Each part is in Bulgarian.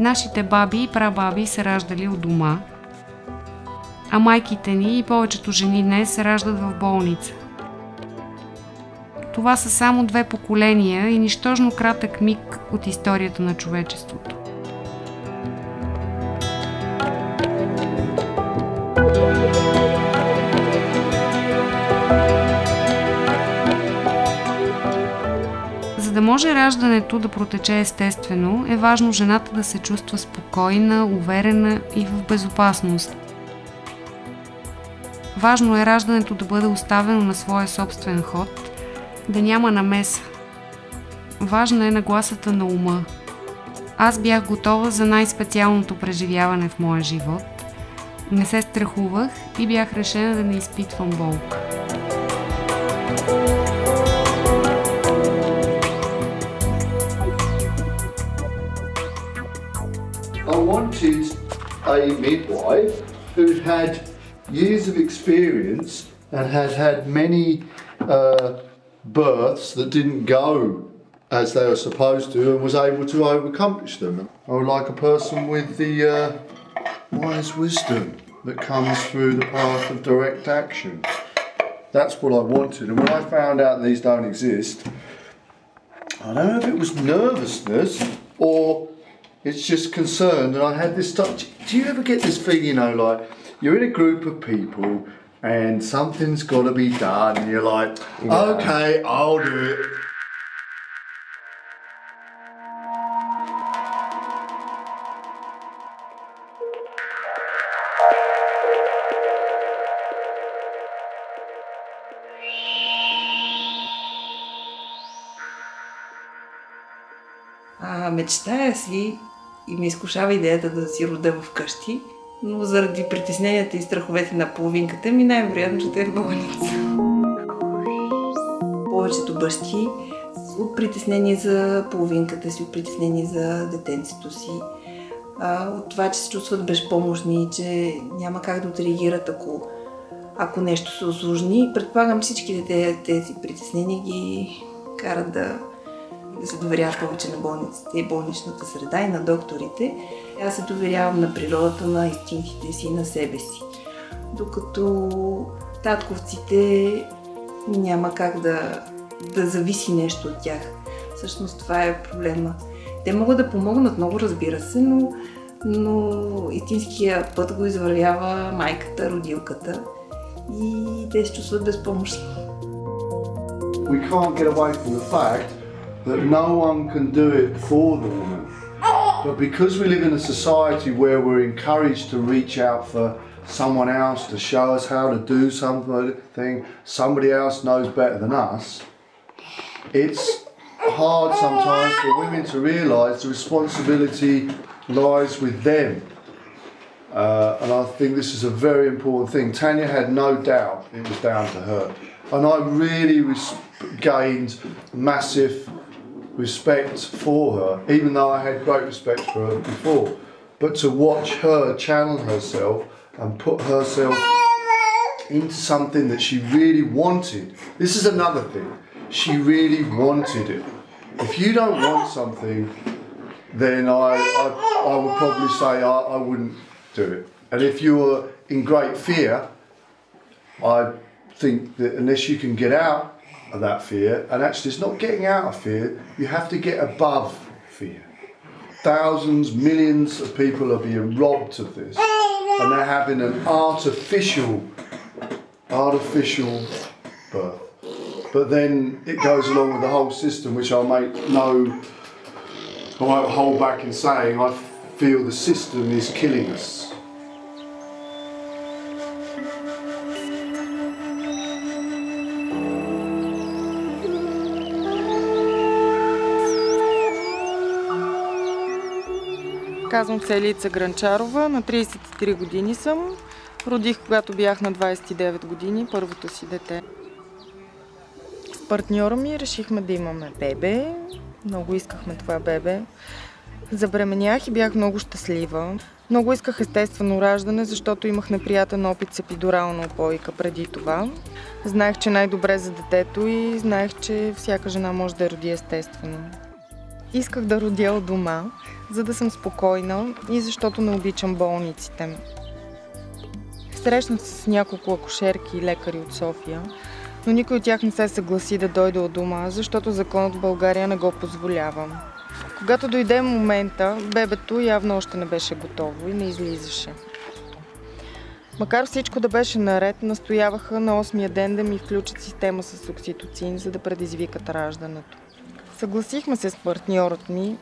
Нашите баби и прабаби се раждали у дома, а майките ни и повечето жени днес се раждат в болница. Това са само 2 поколения и нищожно кратък миг от историята на човечеството. За да може раждането да протече естествено, е важно жената да се чувства спокойна, уверена и в безопасност. Важно е раждането да бъде оставено на своя собствен ход, да няма намеса. Важна е нагласата на ума. Аз бях готова за най-специалното преживяване в моя живот. Не се страхувах и бях решена да не изпитвам болка. I wanted a midwife who had years of experience and had had many births that didn't go as they were supposed to and was able to accomplish them. I would like a person with the wise wisdom that comes through the path of direct action. That's what I wanted, and when I found out these don't exist, I don't know if it was nervousness or it's just concerned, and I had this stuff. Do you ever get this thing, you know, like you're in a group of people and something's got to be done and you're like, okay, I'll do it. Мечтая си и ме изкушава идеята да си рода вкъщи, но заради притесненията и страховете на половинката ми най-вероятно ще е в болница. Повечето бащи от притеснение за половинката си, от притеснение за детенцето си, от това, че се чувстват безпомощни, че няма как да отреагират, ако нещо се усложни. Предполагам, всички тези притеснения ги карат да се доверяват повече на болниците и болничната среда и на докторите. Аз се доверявам на природата, на инстинктите си и на себе си. Докато татковците няма как да зависи нещо от тях. Всъщност това е проблема. Те могат да помогнат много, разбира се, но истинския път го извървява майката, родилката и те се чувстват безпомощни. We can't get away from the fact that no one can do it for the woman. But because we live in a society where we're encouraged to reach out for someone else to show us how to do something, somebody else knows better than us, it's hard sometimes for women to realise the responsibility lies with them. And I think this is a very important thing. Tanya had no doubt it was down to her. And I really gained massive respect for her, even though I had great respect for her before. But to watch her channel herself and put herself into something that she really wanted. This is another thing. She really wanted it. If you don't want something, then I would probably say I wouldn't do it. And if you are in great fear, I think that unless you can get out of that fear, and actually it's not getting out of fear, you have to get above fear. Thousands, millions of people are being robbed of this, and they're having an artificial birth. But then it goes along with the whole system, which I won't hold back in saying, I feel the system is killing us. Казвам се Елица Гранчарова, на 33 години съм. Родих, когато бях на 29 години, първото си дете. С партньора ми решихме да имаме бебе. Много искахме това бебе. Забременях и бях много щастлива. Много исках естествено раждане, защото имах неприятен опит с епидурална упойка преди това. Знаех, че най-добре за детето и знаех, че всяка жена може да роди естествено. Исках да родя у дома, за да съм спокойна и защото не обичам болниците. Срещнах се с няколко акушерки и лекари от София, но никой от тях не се съгласи да дойде от дома, защото законът в България не го позволява. Когато дойде момента, бебето явно още не беше готово и не излизаше. Макар всичко да беше наред, настояваха на 8-я ден да ми включат система с окситоцин, за да предизвикат раждането. Съгласихме се с партньорът ми.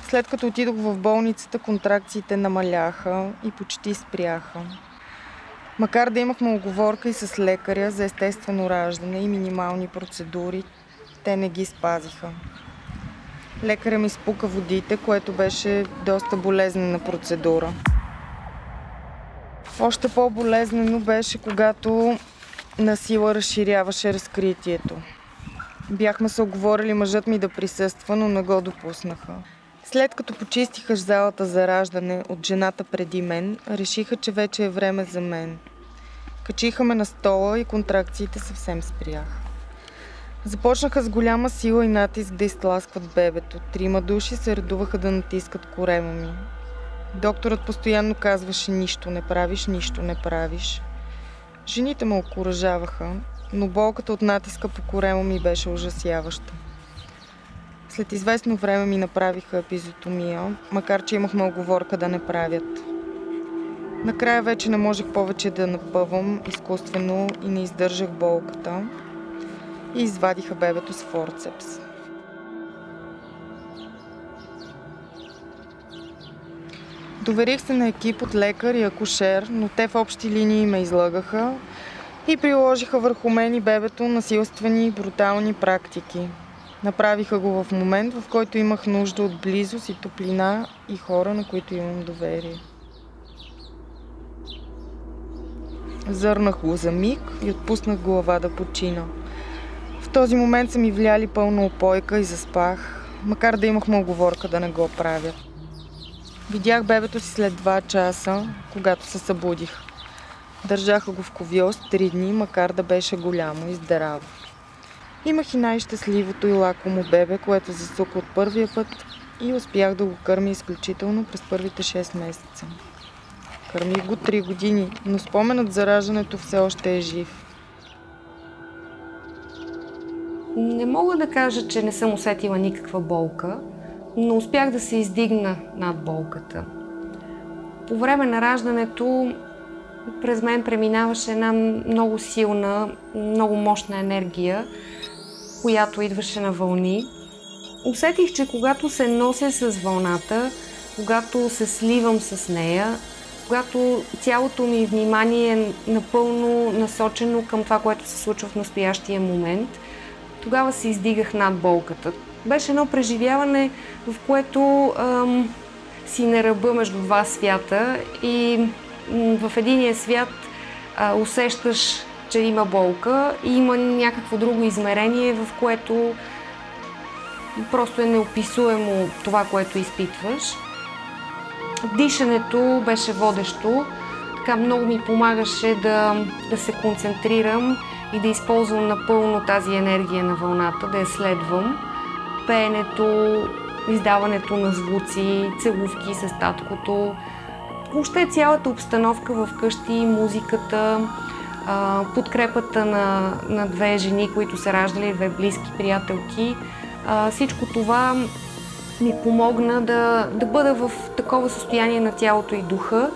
След като отидох в болницата, контракциите намаляха и почти спряха. Макар да имахме уговорка и с лекаря за естествено раждане и минимални процедури, те не ги спазиха. Лекаря ми спука водите, което беше доста болезнена процедура. Още по-болезнено беше, когато насила разширяваше разкритието. Бяхме се уговорили мъжът ми да присъства, но не го допуснаха. След като почистиха залата за раждане от жената преди мен, решиха, че вече е време за мен. Качиха ме на стола и контракциите съвсем спряха. Започнаха с голяма сила и натиск да изтласкват бебето. 3 души се редуваха да натискат корема ми. Докторът постоянно казваше: нищо не правиш, нищо не правиш. Жените ме окуражаваха, но болката от натиска по корема ми беше ужасяваща. След известно време ми направиха епизотомия, макар че имахме уговорка да не правят. Накрая вече не можех повече да напъвам изкуствено и не издържах болката и извадиха бебето с форцепс. Доверих се на екип от лекар и акушер, но те в общи линии ме излъгаха и приложиха върху мен и бебето насилствени и брутални практики. Направиха го в момент, в който имах нужда от близост и топлина и хора, на които имам доверие. Зърнах го за миг и отпуснах глава да почина. В този момент са ми вляли пълна опойка и заспах, макар да имахме уговорка да не го правя. Видях бебето си след 2 часа, когато се събудих. Държаха го в кувьоз 3 дни, макар да беше голямо и здраво. Имах и най-щастливото и лакомо бебе, което засука от първия път и успях да го кърмя изключително през първите 6 месеца. Кърмих го 3 години, но споменът за раждането все още е жив. Не мога да кажа, че не съм усетила никаква болка, но успях да се издигна над болката. По време на раждането през мен преминаваше една много силна, много мощна енергия, която идваше на вълни. Усетих, че когато се нося с вълната, когато се сливам с нея, когато цялото ми внимание е напълно насочено към това, което се случва в настоящия момент, тогава се издигах над болката. Беше едно преживяване, в което си на ръба между 2 свята и в единия свят усещаш, че има болка и има някакво друго измерение, в което просто е неописуемо това, което изпитваш. Дишането беше водещо, така много ми помагаше да се концентрирам и да използвам напълно тази енергия на вълната, да я следвам. Пеенето, издаването на звуци, целувки с таткото, въобще цялата обстановка в къщи, музиката, подкрепата на 2 жени, които са раждали, 2 близки приятелки. Всичко това ми помогна да бъда в такова състояние на тялото и духа,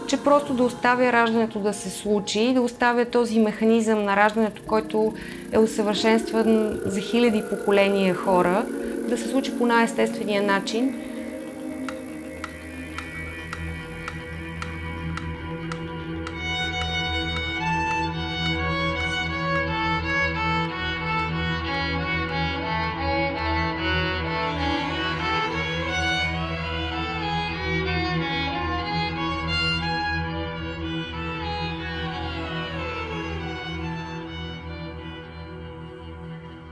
че просто да оставя раждането да се случи, да оставя този механизъм на раждането, който е усъвършенстван за хиляди поколения хора, да се случи по най-естествения начин.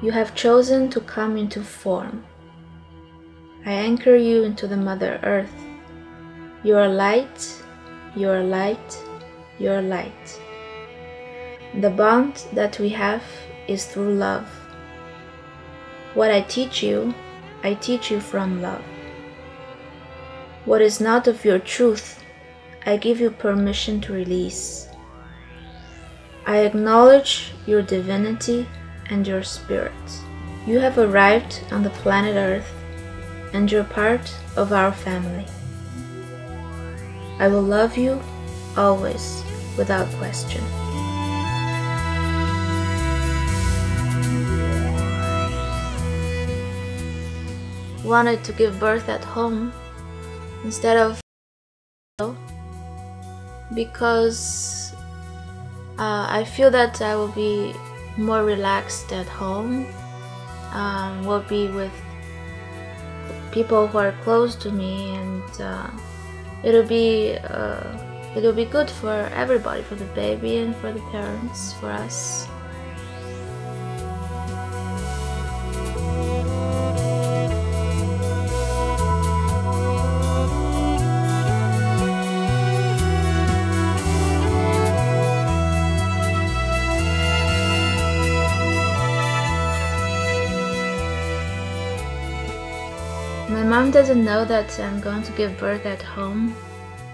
You have chosen to come into form. I anchor you into the Mother Earth. You are light, you are light, you are light. The bond that we have is through love. What I teach you from love. What is not of your truth, I give you permission to release. I acknowledge your divinity and your spirit. You have arrived on the planet Earth and you're part of our family. I will love you always, without question. Wanted to give birth at home instead of because I feel that I will be more relaxed at home, will be with people who are close to me, and it'll be good for everybody, for the baby and for the parents, for us. My mom doesn't know that I'm going to give birth at home.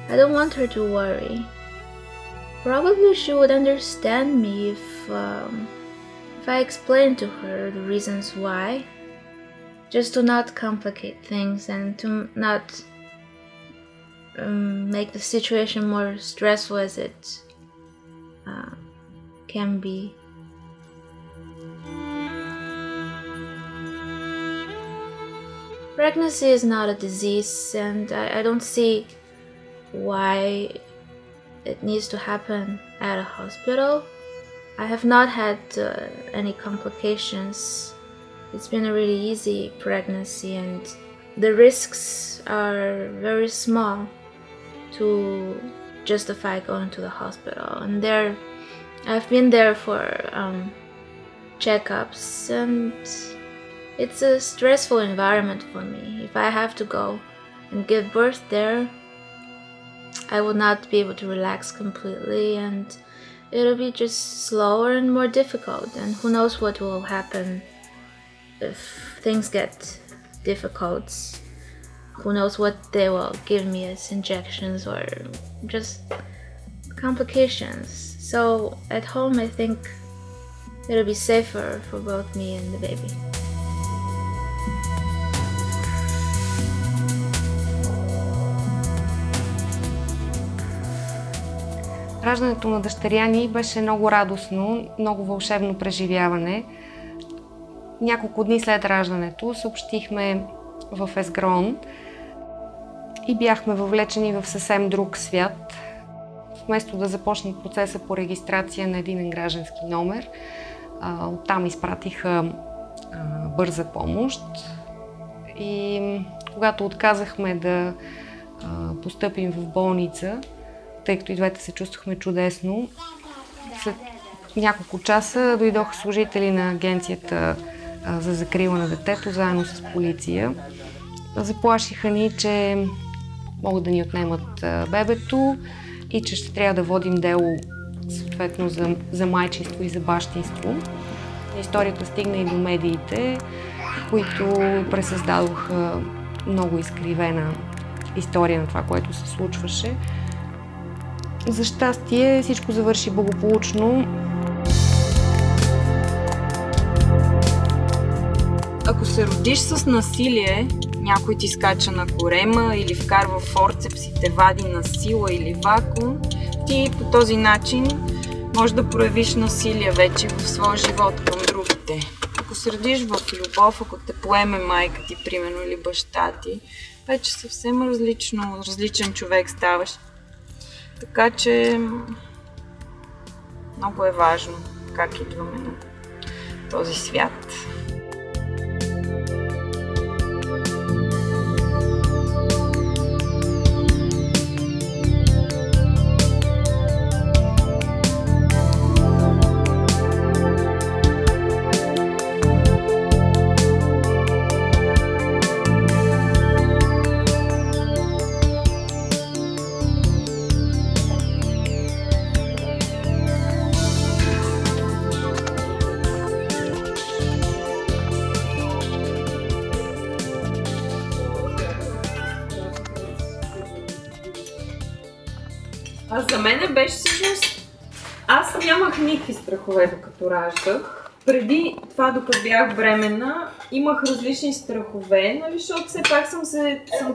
I don't want her to worry. Probably she would understand me if I explained to her the reasons why, just to not complicate things and to not make the situation more stressful as it can be. Pregnancy is not a disease, and I don't see why it needs to happen at a hospital. I have not had any complications. It's been a really easy pregnancy, and the risks are very small to justify going to the hospital. And I've been there for checkups, and it's a stressful environment for me. If I have to go and give birth there, I will not be able to relax completely, and it'll be just slower and more difficult. And who knows what will happen if things get difficult. Who knows what they will give me as injections or just complications. So at home, I think it'll be safer for both me and the baby. Раждането на дъщеря ни беше много радостно, много вълшебно преживяване. Няколко дни след раждането съобщихме в Езгрон и бяхме въвлечени в съвсем друг свят. Вместо да започне процеса по регистрация на единен граждански номер, оттам изпратиха бърза помощ. И когато отказахме да постъпим в болница, тъй като и двете се чувствахме чудесно, след няколко часа дойдоха служители на агенцията за закрила на детето, заедно с полиция. Заплашиха ни, че могат да ни отнемат бебето и че ще трябва да водим дело съответно за майчинство и за бащинство. Историята стигна и до медиите, които пресъздадоха много изкривена история на това, което се случваше. За щастие всичко завърши благополучно. Ако се родиш с насилие, някой ти скача на корема или вкарва форцепс и те вади на сила или вакуум, ти по този начин можеш да проявиш насилие вече в своя живот към другите. Ако се родиш в любов, ако те поеме майка ти, примерно, или баща ти, вече съвсем различен човек ставаш. Така че много е важно как идваме на този свят. За мен беше всъщност... Аз нямах никакви страхове докато раждах. Преди това, докато бях бременна, имах различни страхове, нали, защото все пак съм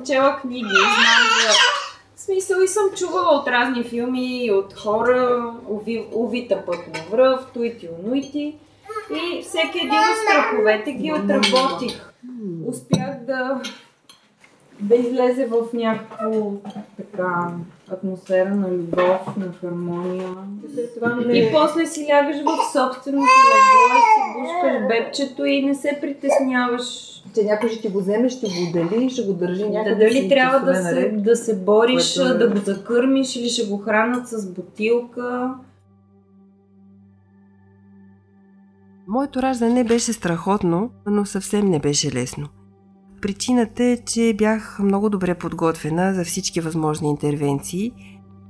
чела книги, знам за смисъл и съм чувала от разни филми, от хора, Увита път на връв, Туити Онуити и всеки един от страховете ги отработих. Успях да излезе в някакво така атмосфера на любов, на хармония. И после си лягаш в собственото легло и си бушкаш бебчето и не се притесняваш. Че някой ще ти го вземе, ще го удали, ще го държи някъде. Дали трябва да се бориш, да го закърмиш или ще го хранят с бутилка. Моето раждане беше страхотно, но съвсем не беше лесно. Причината е, че бях много добре подготвена за всички възможни интервенции.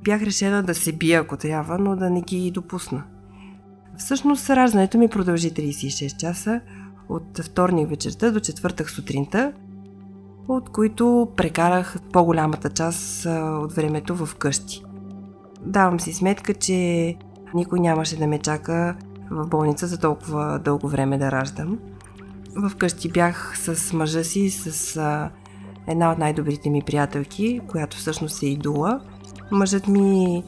Бях решена да се бия, ако трябва, но да не ги допусна. Всъщност, раждането ми продължи 36 часа, от вторник вечерта до четвъртък сутринта, от които прекарах по-голямата част от времето в къщи. Давам си сметка, че никой нямаше да ме чака в болница за толкова дълго време да раждам. Вкъщи бях с мъжа си, с една от най-добрите ми приятелки, която всъщност е идола. Мъжът ми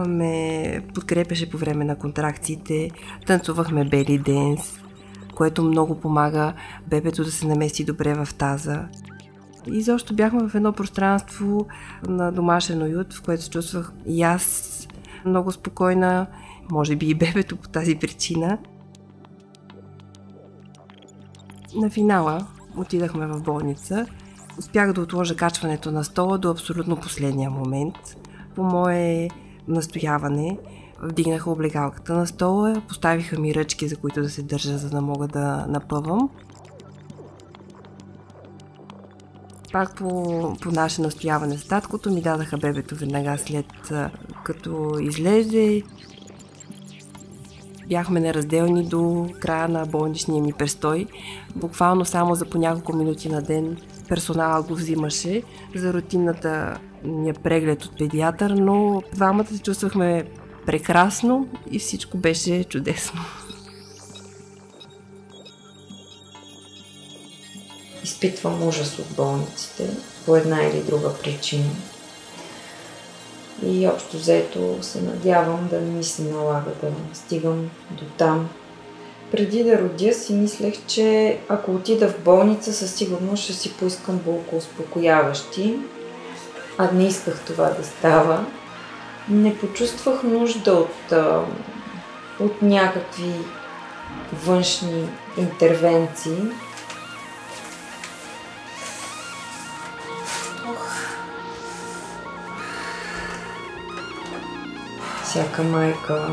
ме подкрепяше по време на контракциите, танцувахме бели денс, което много помага бебето да се намести добре в таза. И защо бяхме в едно пространство на домашен уют, в което се чувствах и аз много спокойна, може би и бебето по тази причина. На финала отидахме в болница. Успях да отложа качването на стола до абсолютно последния момент. По мое настояване вдигнаха облегалката на стола, поставиха ми ръчки, за които да се държа, за да мога да напъвам. Пак по наше настояване с таткото ми дадаха бебето веднага след като излезе. Бяхме неразделни до края на болничния ми престой. Буквално само за по няколко минути на ден персонала го взимаше за рутинната ни преглед от педиатър, но двамата се чувствахме прекрасно и всичко беше чудесно. Изпитвам ужас от болниците по една или друга причина. И общо взето се надявам да не ми се налага да стигам до там. Преди да родя си мислех, че ако отида в болница, със сигурност ще си поискам болкоуспокояващи. А не исках това да става. Не почувствах нужда от някакви външни интервенции. Всяка майка,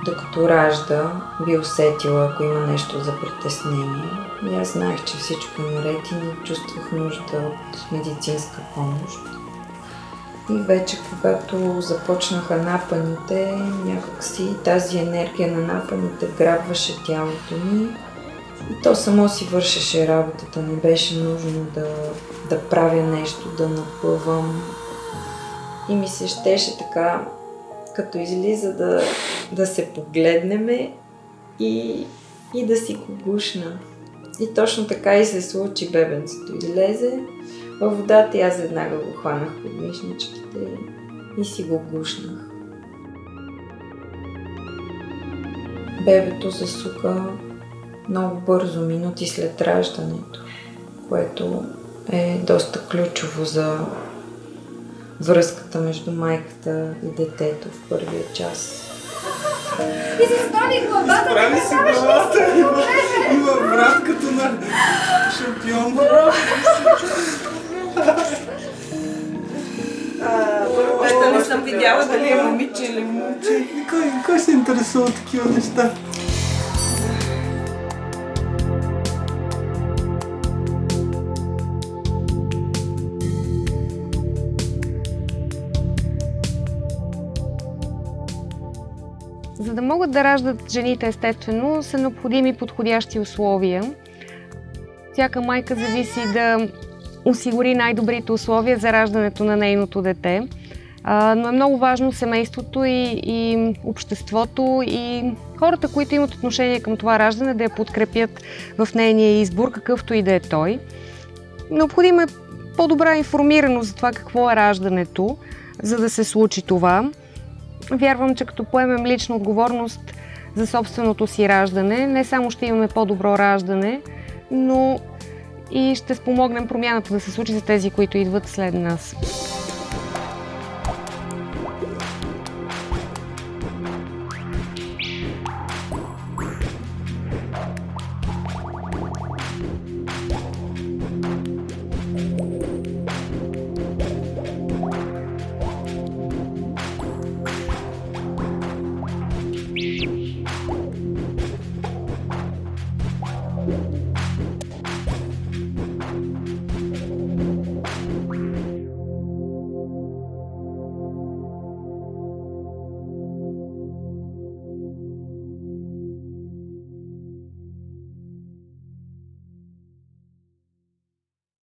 докато ражда, би усетила, ако има нещо за притеснение. И аз знаех, че всичко е наред и не чувствах нужда от медицинска помощ. И вече, когато започнаха напъните, някакси тази енергия на напъните грабваше тялото ми. И то само си вършеше работата. Не беше нужно да правя нещо, да напъвам. И ми се щеше така, като излиза да се погледнеме и да си го гушна. И точно така и се случи. Бебенцето излезе във водата и аз веднага го хванах под мишничките и си го гушнах. Бебето засука много бързо, минути след раждането, което е доста ключово за връзката между майката и детето в първия час. И се справи главата! Справи си главата! Има брат като на шампион. Първо не съм видяла дали е момиче или момче. Кой се интересува от такива неща? За да могат да раждат жените естествено, са необходими подходящи условия. Всяка майка зависи да осигури най-добрите условия за раждането на нейното дете. Но е много важно семейството и обществото и хората, които имат отношение към това раждане, да я подкрепят в нейния избор, какъвто и да е той. Необходима е по-добра информираност за това какво е раждането, за да се случи това. Вярвам, че като поемем лична отговорност за собственото си раждане, не само ще имаме по-добро раждане, но и ще спомогнем промяната да се случи за тези, които идват след нас. Thank you.